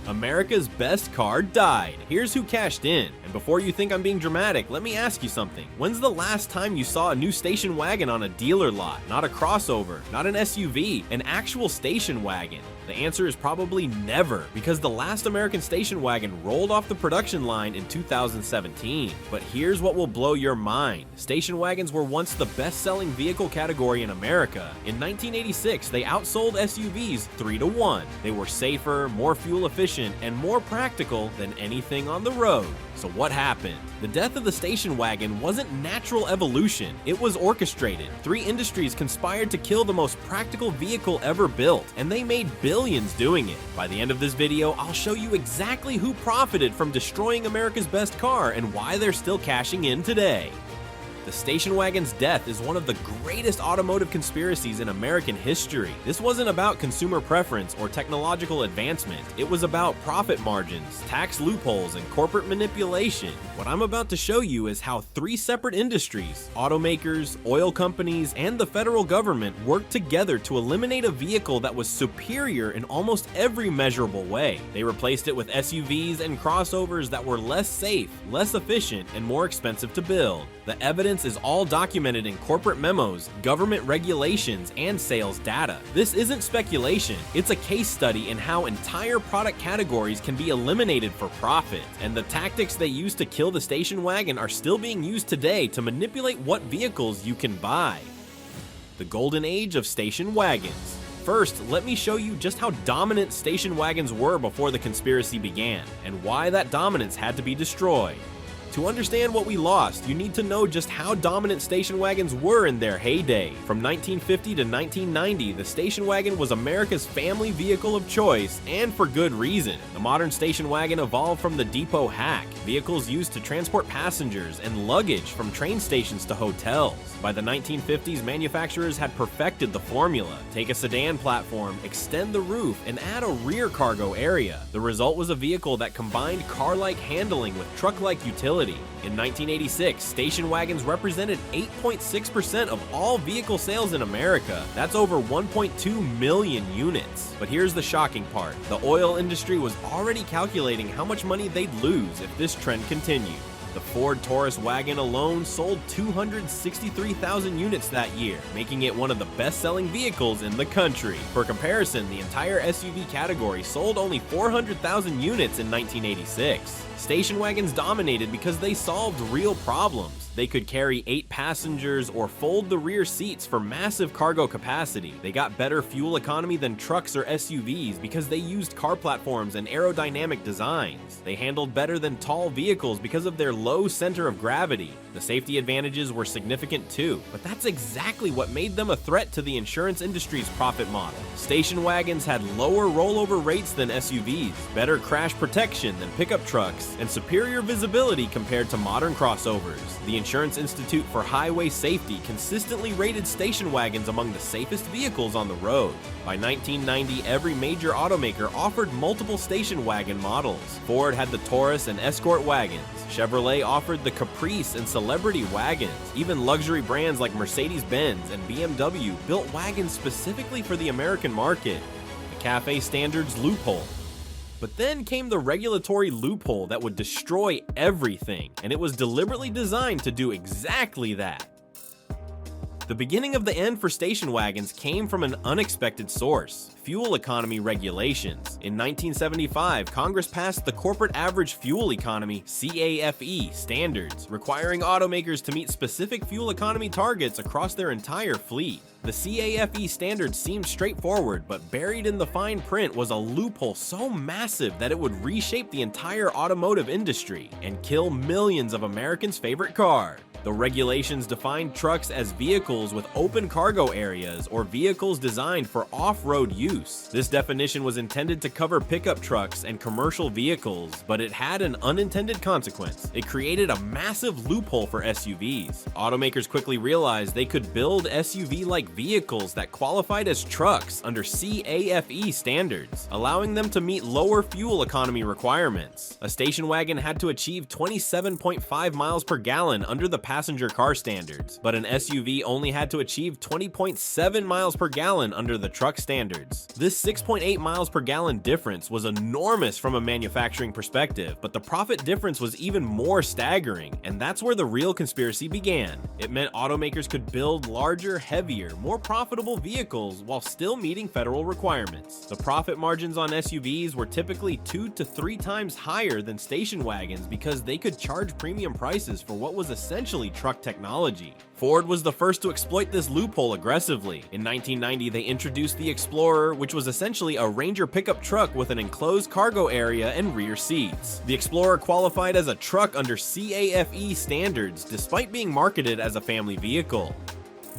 America's best car died. Here's who cashed in. And before you think I'm being dramatic, let me ask you something. When's the last time you saw a new station wagon on a dealer lot? Not a crossover, not an SUV, an actual station wagon. The answer is probably never, because the last American station wagon rolled off the production line in 2017. But here's what will blow your mind. Station wagons were once the best-selling vehicle category in America. In 1986, they outsold SUVs 3-1. They were safer, more fuel efficient, and more practical than anything on the road. So what happened? The death of the station wagon wasn't natural evolution, it was orchestrated. Three industries conspired to kill the most practical vehicle ever built, and they made billions doing it. By the end of this video, I'll show you exactly who profited from destroying America's best car and why they're still cashing in today. The station wagon's death is one of the greatest automotive conspiracies in American history. This wasn't about consumer preference or technological advancement. It was about profit margins, tax loopholes, and corporate manipulation. What I'm about to show you is how three separate industries, automakers, oil companies, and the federal government worked together to eliminate a vehicle that was superior in almost every measurable way. They replaced it with SUVs and crossovers that were less safe, less efficient, and more expensive to build. The evidence is all documented in corporate memos, government regulations, and sales data. This isn't speculation, it's a case study in how entire product categories can be eliminated for profit. And the tactics they used to kill the station wagon are still being used today to manipulate what vehicles you can buy. The golden age of station wagons. First, let me show you just how dominant station wagons were before the conspiracy began, and why that dominance had to be destroyed. To understand what we lost, you need to know just how dominant station wagons were in their heyday. From 1950 to 1990, the station wagon was America's family vehicle of choice, and for good reason. The modern station wagon evolved from the depot hack, vehicles used to transport passengers and luggage from train stations to hotels. By the 1950s, manufacturers had perfected the formula. Take a sedan platform, extend the roof, and add a rear cargo area. The result was a vehicle that combined car-like handling with truck-like utility. In 1986, station wagons represented 8.6% of all vehicle sales in America. That's over 1.2 million units. But here's the shocking part. The oil industry was already calculating how much money they'd lose if this trend continued. The Ford Taurus wagon alone sold 263,000 units that year, making it one of the best-selling vehicles in the country. For comparison, the entire SUV category sold only 400,000 units in 1986. Station wagons dominated because they solved real problems. They could carry 8 passengers or fold the rear seats for massive cargo capacity. They got better fuel economy than trucks or SUVs because they used car platforms and aerodynamic designs. They handled better than tall vehicles because of their low center of gravity. The safety advantages were significant too, but that's exactly what made them a threat to the insurance industry's profit model. Station wagons had lower rollover rates than SUVs, better crash protection than pickup trucks, and superior visibility compared to modern crossovers. The Insurance Institute for Highway Safety consistently rated station wagons among the safest vehicles on the road. By 1990, every major automaker offered multiple station wagon models. Ford had the Taurus and Escort wagons. Chevrolet offered the Caprice and Celebrity wagons. Even luxury brands like Mercedes-Benz and BMW built wagons specifically for the American market. The CAFE standards loophole. But then came the regulatory loophole that would destroy everything, and it was deliberately designed to do exactly that. The beginning of the end for station wagons came from an unexpected source: fuel economy regulations. In 1975, Congress passed the Corporate Average Fuel Economy (CAFE) standards, requiring automakers to meet specific fuel economy targets across their entire fleet. The CAFE standards seemed straightforward, but buried in the fine print was a loophole so massive that it would reshape the entire automotive industry and kill millions of Americans' favorite car. The regulations defined trucks as vehicles with open cargo areas or vehicles designed for off-road use. This definition was intended to cover pickup trucks and commercial vehicles, but it had an unintended consequence. It created a massive loophole for SUVs. Automakers quickly realized they could build SUV-like vehicles that qualified as trucks under CAFE standards, allowing them to meet lower fuel economy requirements. A station wagon had to achieve 27.5 miles per gallon under the passenger car standards, but an SUV only had to achieve 20.7 miles per gallon under the truck standards. This 6.8 miles per gallon difference was enormous from a manufacturing perspective, but the profit difference was even more staggering, and that's where the real conspiracy began. It meant automakers could build larger, heavier, more profitable vehicles while still meeting federal requirements. The profit margins on SUVs were typically 2 to 3 times higher than station wagons because they could charge premium prices for what was essentially truck technology. Ford was the first to exploit this loophole aggressively. In 1990, they introduced the Explorer, which was essentially a Ranger pickup truck with an enclosed cargo area and rear seats. The Explorer qualified as a truck under CAFE standards, despite being marketed as a family vehicle.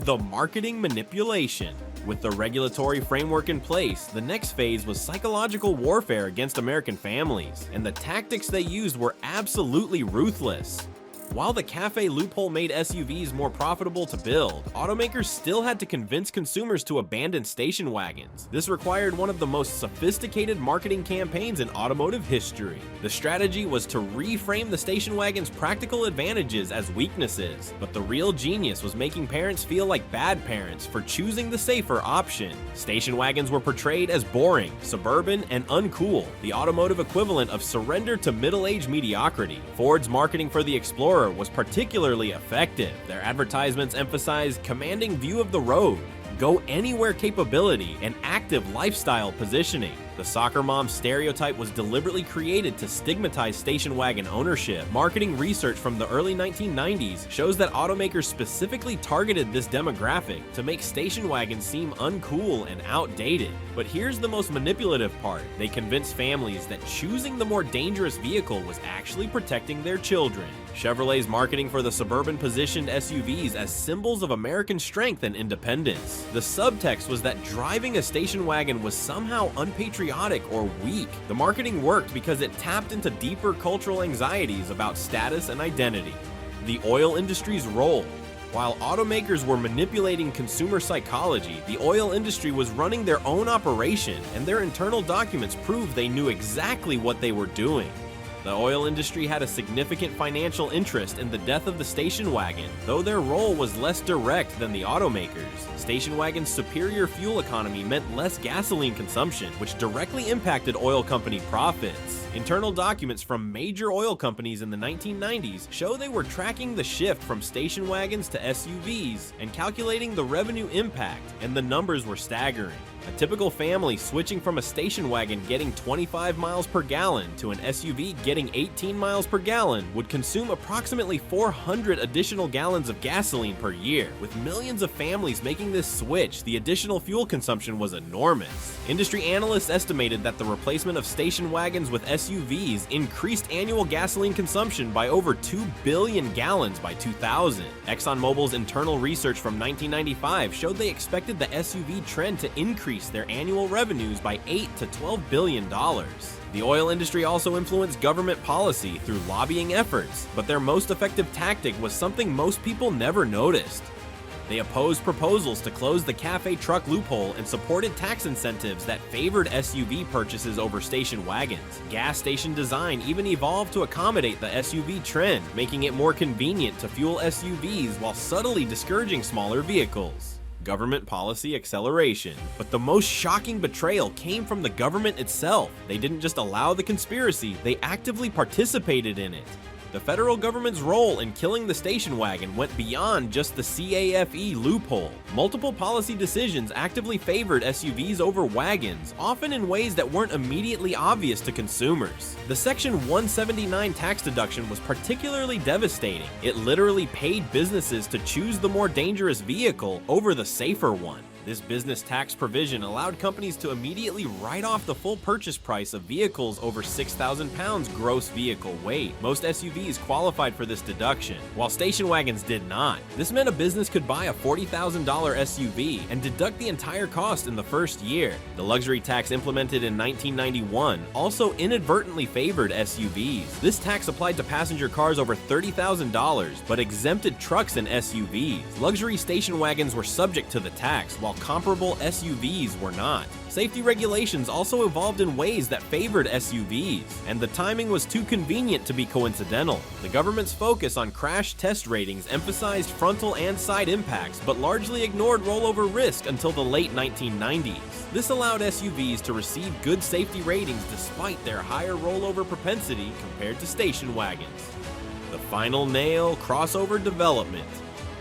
The marketing manipulation. With the regulatory framework in place, the next phase was psychological warfare against American families, and the tactics they used were absolutely ruthless. While the CAFE loophole made SUVs more profitable to build, automakers still had to convince consumers to abandon station wagons. This required one of the most sophisticated marketing campaigns in automotive history. The strategy was to reframe the station wagon's practical advantages as weaknesses, but the real genius was making parents feel like bad parents for choosing the safer option. Station wagons were portrayed as boring, suburban, and uncool, the automotive equivalent of surrender to middle-aged mediocrity. Ford's marketing for the Explorer was particularly effective. Their advertisements emphasized commanding view of the road, go anywhere capability, and active lifestyle positioning. The soccer mom stereotype was deliberately created to stigmatize station wagon ownership. Marketing research from the early 1990s shows that automakers specifically targeted this demographic to make station wagons seem uncool and outdated. But here's the most manipulative part. They convinced families that choosing the more dangerous vehicle was actually protecting their children. Chevrolet's marketing for the Suburban positioned SUVs as symbols of American strength and independence. The subtext was that driving a station wagon was somehow unpatriotic or weak. The marketing worked because it tapped into deeper cultural anxieties about status and identity. The oil industry's role. While automakers were manipulating consumer psychology, the oil industry was running their own operation, and their internal documents proved they knew exactly what they were doing. The oil industry had a significant financial interest in the death of the station wagon, though their role was less direct than the automakers. Station wagon's superior fuel economy meant less gasoline consumption, which directly impacted oil company profits. Internal documents from major oil companies in the 1990s show they were tracking the shift from station wagons to SUVs and calculating the revenue impact, and the numbers were staggering. A typical family switching from a station wagon getting 25 miles per gallon to an SUV getting 18 miles per gallon would consume approximately 400 additional gallons of gasoline per year. With millions of families making this switch, the additional fuel consumption was enormous. Industry analysts estimated that the replacement of station wagons with SUVs increased annual gasoline consumption by over 2 billion gallons by 2000. ExxonMobil's internal research from 1995 showed they expected the SUV trend to increase their annual revenues by $8 to $12 billion. The oil industry also influenced government policy through lobbying efforts, but their most effective tactic was something most people never noticed. They opposed proposals to close the CAFE truck loophole and supported tax incentives that favored SUV purchases over station wagons. Gas station design even evolved to accommodate the SUV trend, making it more convenient to fuel SUVs while subtly discouraging smaller vehicles. Government policy acceleration. But the most shocking betrayal came from the government itself. They didn't just allow the conspiracy, they actively participated in it. The federal government's role in killing the station wagon went beyond just the CAFE loophole. Multiple policy decisions actively favored SUVs over wagons, often in ways that weren't immediately obvious to consumers. The Section 179 tax deduction was particularly devastating. It literally paid businesses to choose the more dangerous vehicle over the safer one. This business tax provision allowed companies to immediately write off the full purchase price of vehicles over 6,000 pounds gross vehicle weight. Most SUVs qualified for this deduction, while station wagons did not. This meant a business could buy a $40,000 SUV and deduct the entire cost in the first year. The luxury tax implemented in 1991 also inadvertently favored SUVs. This tax applied to passenger cars over $30,000, but exempted trucks and SUVs. Luxury station wagons were subject to the tax, while while comparable SUVs were not. Safety regulations also evolved in ways that favored SUVs, and the timing was too convenient to be coincidental. The government's focus on crash test ratings emphasized frontal and side impacts, but largely ignored rollover risk until the late 1990s. This allowed SUVs to receive good safety ratings despite their higher rollover propensity compared to station wagons. The final nail: crossover development.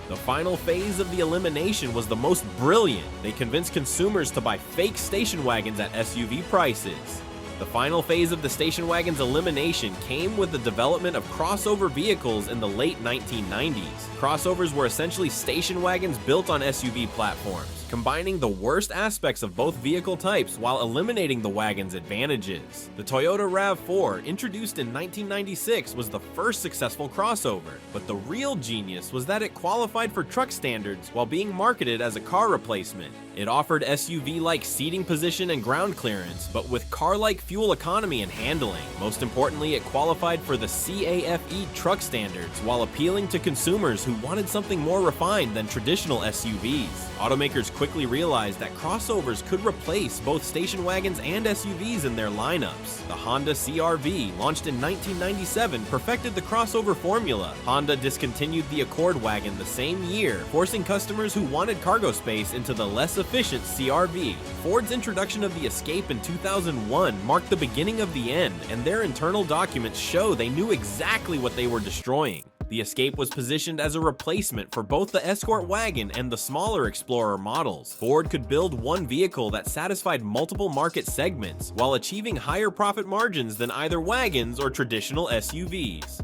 The final phase of the elimination was the most brilliant. They convinced consumers to buy fake station wagons at SUV prices. The final phase of the station wagon's elimination came with the development of crossover vehicles in the late 1990s. Crossovers were essentially station wagons built on SUV platforms, combining the worst aspects of both vehicle types while eliminating the wagon's advantages. The Toyota RAV4, introduced in 1996, was the first successful crossover, but the real genius was that it qualified for truck standards while being marketed as a car replacement. It offered SUV-like seating position and ground clearance, but with car-like fuel economy and handling. Most importantly, it qualified for the CAFE truck standards while appealing to consumers who wanted something more refined than traditional SUVs. Automakers quickly realized that crossovers could replace both station wagons and SUVs in their lineups. The Honda CR-V, launched in 1997, perfected the crossover formula. Honda discontinued the Accord wagon the same year, forcing customers who wanted cargo space into the less efficient CR-V. Ford's introduction of the Escape in 2001 marked the beginning of the end, and their internal documents show they knew exactly what they were destroying. The Escape was positioned as a replacement for both the Escort wagon and the smaller Explorer models. Ford could build one vehicle that satisfied multiple market segments while achieving higher profit margins than either wagons or traditional SUVs.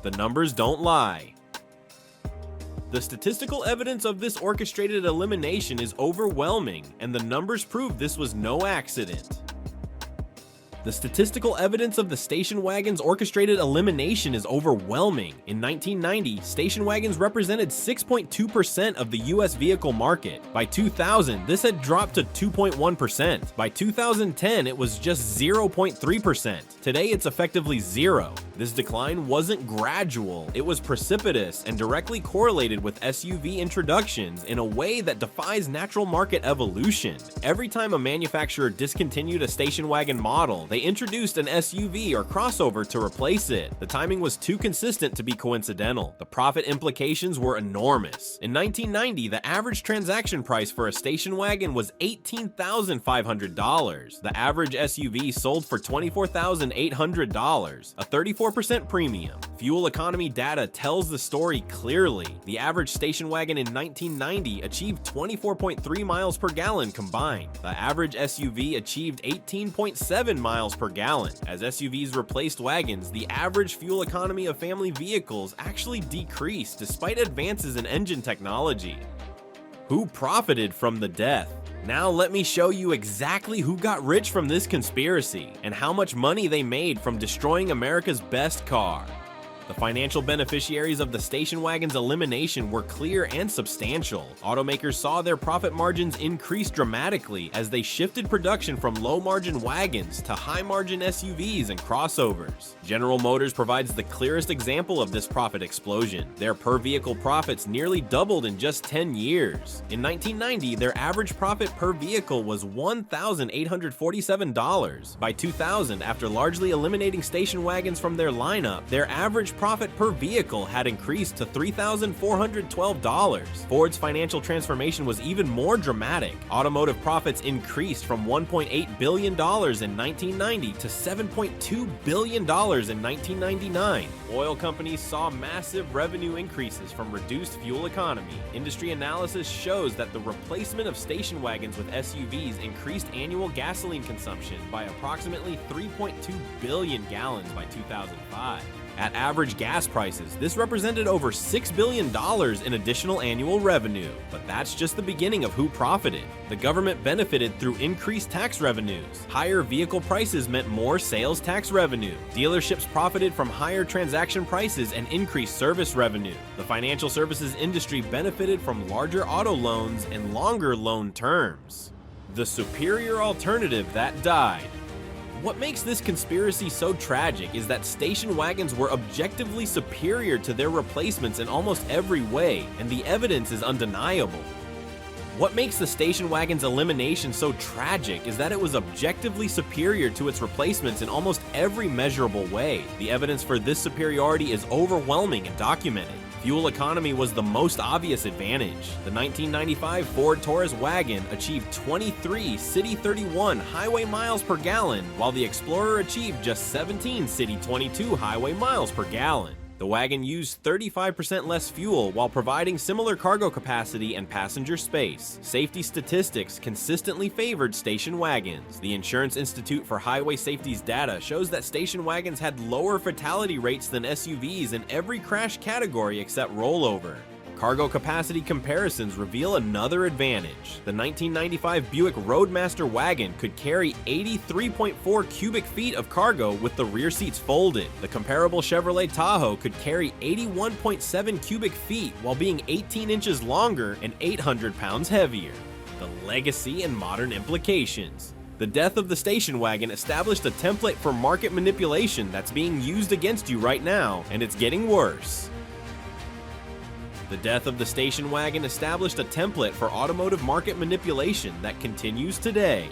The numbers don't lie. The statistical evidence of this orchestrated elimination is overwhelming, and the numbers prove this was no accident. The statistical evidence of the station wagon's orchestrated elimination is overwhelming. In 1990, station wagons represented 6.2% of the US vehicle market. By 2000, this had dropped to 2.1%. By 2010, it was just 0.3%. Today, it's effectively zero. This decline wasn't gradual, it was precipitous and directly correlated with SUV introductions in a way that defies natural market evolution. Every time a manufacturer discontinued a station wagon model, they introduced an SUV or crossover to replace it. The timing was too consistent to be coincidental. The profit implications were enormous. In 1990, the average transaction price for a station wagon was $18,500. The average SUV sold for $24,800, a 34% premium. Fuel economy data tells the story clearly. The average station wagon in 1990 achieved 24.3 miles per gallon combined. The average SUV achieved 18.7 miles per gallon. As SUVs replaced wagons, the average fuel economy of family vehicles actually decreased despite advances in engine technology. Who profited from the death? Now let me show you exactly who got rich from this conspiracy and how much money they made from destroying America's best car. The financial beneficiaries of the station wagon's elimination were clear and substantial. Automakers saw their profit margins increase dramatically as they shifted production from low-margin wagons to high-margin SUVs and crossovers. General Motors provides the clearest example of this profit explosion. Their per-vehicle profits nearly doubled in just 10 years. In 1990, their average profit per vehicle was $1,847. By 2000, after largely eliminating station wagons from their lineup, their average profit per vehicle had increased to $3,412. Ford's financial transformation was even more dramatic. Automotive profits increased from $1.8 billion in 1990 to $7.2 billion in 1999. Oil companies saw massive revenue increases from reduced fuel economy. Industry analysis shows that the replacement of station wagons with SUVs increased annual gasoline consumption by approximately 3.2 billion gallons by 2005. At average gas prices, this represented over $6 billion in additional annual revenue. But that's just the beginning of who profited. The government benefited through increased tax revenues. Higher vehicle prices meant more sales tax revenue. Dealerships profited from higher transaction prices and increased service revenue. The financial services industry benefited from larger auto loans and longer loan terms. The superior alternative that died. What makes this conspiracy so tragic is that station wagons were objectively superior to their replacements in almost every way, and the evidence is undeniable. What makes the station wagon's elimination so tragic is that it was objectively superior to its replacements in almost every measurable way. The evidence for this superiority is overwhelming and documented. Fuel economy was the most obvious advantage. The 1995 Ford Taurus wagon achieved 23 City 31 highway miles per gallon, while the Explorer achieved just 17 City 22 highway miles per gallon. The wagon used 35% less fuel while providing similar cargo capacity and passenger space. Safety statistics consistently favored station wagons. The Insurance Institute for Highway Safety's data shows that station wagons had lower fatality rates than SUVs in every crash category except rollover. Cargo capacity comparisons reveal another advantage. The 1995 Buick Roadmaster wagon could carry 83.4 cubic feet of cargo with the rear seats folded. The comparable Chevrolet Tahoe could carry 81.7 cubic feet while being 18 inches longer and 800 pounds heavier. The legacy and modern implications. The death of the station wagon established a template for market manipulation that's being used against you right now, and it's getting worse. The death of the station wagon established a template for automotive market manipulation that continues today.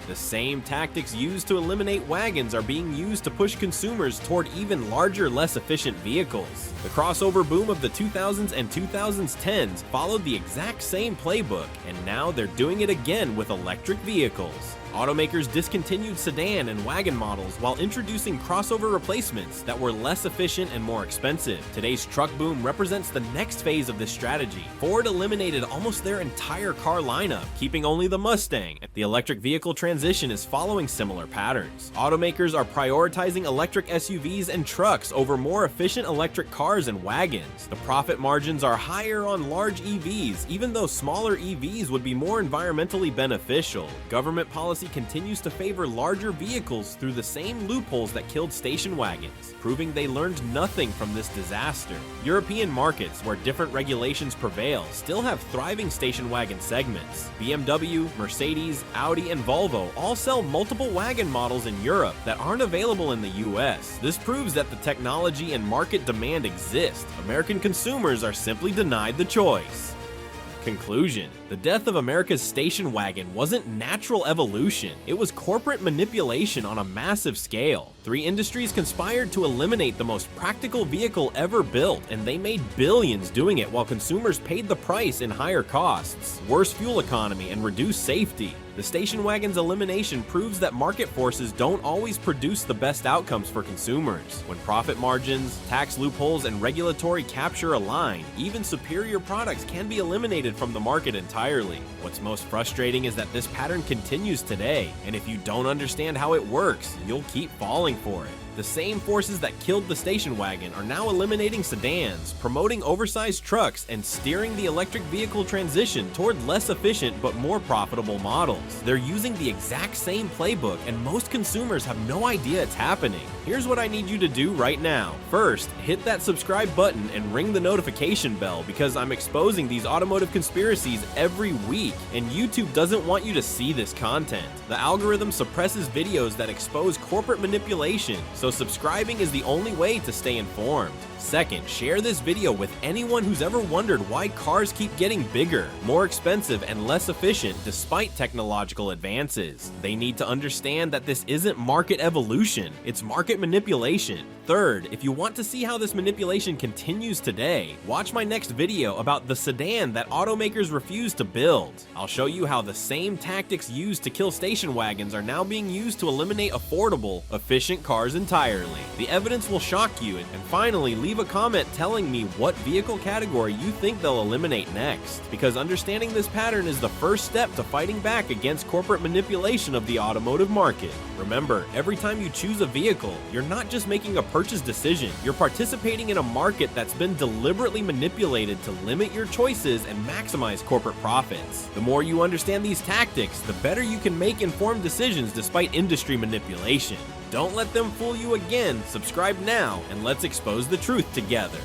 The same tactics used to eliminate wagons are being used to push consumers toward even larger, less efficient vehicles. The crossover boom of the 2000s and 2010s followed the exact same playbook, and now they're doing it again with electric vehicles. Automakers discontinued sedan and wagon models while introducing crossover replacements that were less efficient and more expensive. Today's truck boom represents the next phase of this strategy. Ford eliminated almost their entire car lineup, keeping only the Mustang. The electric vehicle transition is following similar patterns. Automakers are prioritizing electric SUVs and trucks over more efficient electric cars and wagons. The profit margins are higher on large EVs, even though smaller EVs would be more environmentally beneficial. Government policy continues to favor larger vehicles through the same loopholes that killed station wagons, proving they learned nothing from this disaster. European markets, where different regulations prevail, still have thriving station wagon segments. BMW, Mercedes, Audi, and Volvo all sell multiple wagon models in Europe that aren't available in the US. This proves that the technology and market demand exist. American consumers are simply denied the choice. Conclusion. The death of America's station wagon wasn't natural evolution, it was corporate manipulation on a massive scale. Three industries conspired to eliminate the most practical vehicle ever built, and they made billions doing it while consumers paid the price in higher costs, worse fuel economy, and reduced safety. The station wagon's elimination proves that market forces don't always produce the best outcomes for consumers. When profit margins, tax loopholes, and regulatory capture align, even superior products can be eliminated from the market entirely. What's most frustrating is that this pattern continues today, and if you don't understand how it works, you'll keep falling for it. The same forces that killed the station wagon are now eliminating sedans, promoting oversized trucks, and steering the electric vehicle transition toward less efficient but more profitable models. They're using the exact same playbook, and most consumers have no idea it's happening. Here's what I need you to do right now. First, hit that subscribe button and ring the notification bell, because I'm exposing these automotive conspiracies every week, and YouTube doesn't want you to see this content. The algorithm suppresses videos that expose corporate manipulation, so subscribing is the only way to stay informed. Second, share this video with anyone who's ever wondered why cars keep getting bigger, more expensive, and less efficient despite technological advances. They need to understand that this isn't market evolution, it's market manipulation. Third, if you want to see how this manipulation continues today, watch my next video about the sedan that automakers refuse to build. I'll show you how the same tactics used to kill station wagons are now being used to eliminate affordable, efficient cars entirely. The evidence will shock you, and finally, leave a comment telling me what vehicle category you think they'll eliminate next, because understanding this pattern is the first step to fighting back against corporate manipulation of the automotive market. Remember, every time you choose a vehicle, you're not just making a purchase decision, you're participating in a market that's been deliberately manipulated to limit your choices and maximize corporate profits. The more you understand these tactics, the better you can make informed decisions despite industry manipulation. Don't let them fool you again. Subscribe now, and let's expose the truth together.